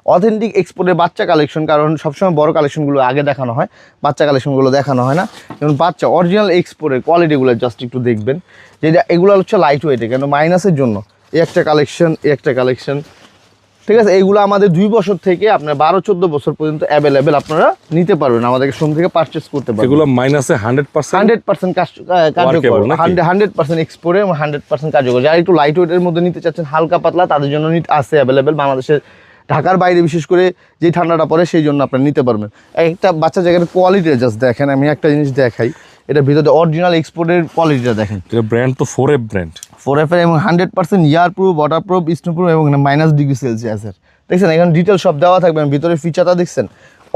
Authentic এক্সপোর্টের বাচ্চা collection, কারণ সবসময় বড় কালেকশনগুলো আগে দেখানো হয়, বাচ্চা কালেকশনগুলো দেখানো হয় না। যেমন বাচ্চা অরিজিনাল এক্সপোর্টের কোয়ালিটিগুলো জাস্ট একটু দেখবেন, যেটা এগুলো হচ্ছে লাইট ওয়েটে, কেন মাইনাসের জন্য এই একটা কালেকশন, ঠিক আছে। এইগুলো আমাদের 2 বছর থেকে আপনার 12-14 বছর পর্যন্ত অ্যাভেলেবেল, আপনারা নিতে পারবেন, আমাদের শোরুম থেকে পারচেস করতে পারবেন। এগুলো মাইনাসে 100% কার্যকর, 100% এক্সপোর্টে এবং 100% কার্যকর। যারা একটু লাইট ওয়েটের মধ্যে নিতে চাচ্ছেন, হালকা পাতলা, তাদের জন্য আছে অ্যাভেলেবেল বাংলাদেশের, ঢাকার বাইরে বিশেষ করে যে ঠান্ডাটা পড়ে সেই জন্য আপনারা নিতে পারবেন। একটা বাচ্চা জায়গার কোয়ালিটি জাস্ট দেখেন, আমি একটা জিনিস দেখাই, এটা ভিতরে অরিজিনাল এক্সপোর্টের কোয়ালিটিটা দেখেন। এটা ব্র্যান্ড তো 4F ব্র্যান্ড, 4F এবং 100% earproof, waterproof, snowproof এবং -ডিগ্রি সেলসিয়াসের, দেখছেন এখানে ডিটেল সব দেওয়া থাকবে। ভিতরে ফিচারটা দেখছেন,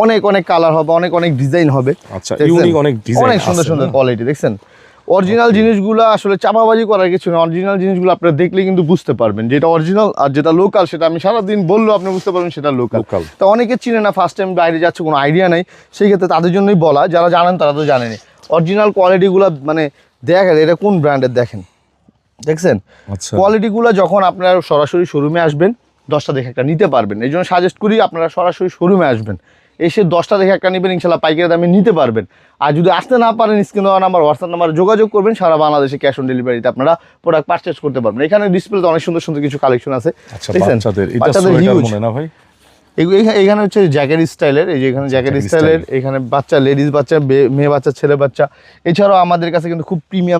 অনেক কালার হবে, অনেক ডিজাইন হবে। আচ্ছা, ইউনিক অনেক ডিজাইন, অনেক সুন্দর কোয়ালিটি দেখছেন। অরিজিনাল জিনিসগুলো আসলে চাপাবাজি করার কিছু না, অরিজিনাল জিনিসগুলো আপনারা দেখলে কিন্তু বুঝতে পারবেন যেটা অরিজিনাল আর যেটা লোকাল, সেটা আমি সারাদিন বললেও আপনি বুঝতে পারবেন সেটা লোকাল। তো অনেকে চিনে না, ফার্স্ট টাইম বাইরে যাচ্ছে, কোনো আইডিয়া নেই, সেই ক্ষেত্রে তাদের জন্যই বলা, যারা জানেন তারা তো জানেনি। অরিজিনাল কোয়ালিটিগুলো মানে দেখেন, এটা কোন ব্র্যান্ডের দেখেন, দেখছেন কোয়ালিটিগুলো। যখন আপনারা সরাসরি শোরুমে আসবেন 10টা দেখে একটা নিতে পারবেন, এই জন্য সাজেস্ট করি আপনারা সরাসরি শোরুমে আসবেন, এসে 10টা দেখে একটা নেবেন, ইনশাল্লাহ পাইকারি দামে নিতে পারবেন। আর যদি আসতে না পারেন, স্ক্রিনে দেওয়া নাম্বার, হোয়াটসঅ্যাপ নাম্বার যোগাযোগ করবেন, সারা বাংলাদেশে ক্যাশ অন ডেলিভারিতে আপনারা প্রোডাক্ট পারচেজ করতে পারবেন। এখানে ডিসপ্লেতে অনেক সুন্দর কিছু কালেকশন আছে, দেখছেন বাচ্চাদের হিউজ। এখানে হচ্ছে জ্যাকেট স্টাইলের, এই যে এখানে জ্যাকেট স্টাইলের, এখানে বাচ্চা, লেডিস বাচ্চা, মেয়ে বাচ্চা, ছেলে বাচ্চা, এছাড়াও আমাদের কাছে কিন্তু খুব প্রিমিয়াম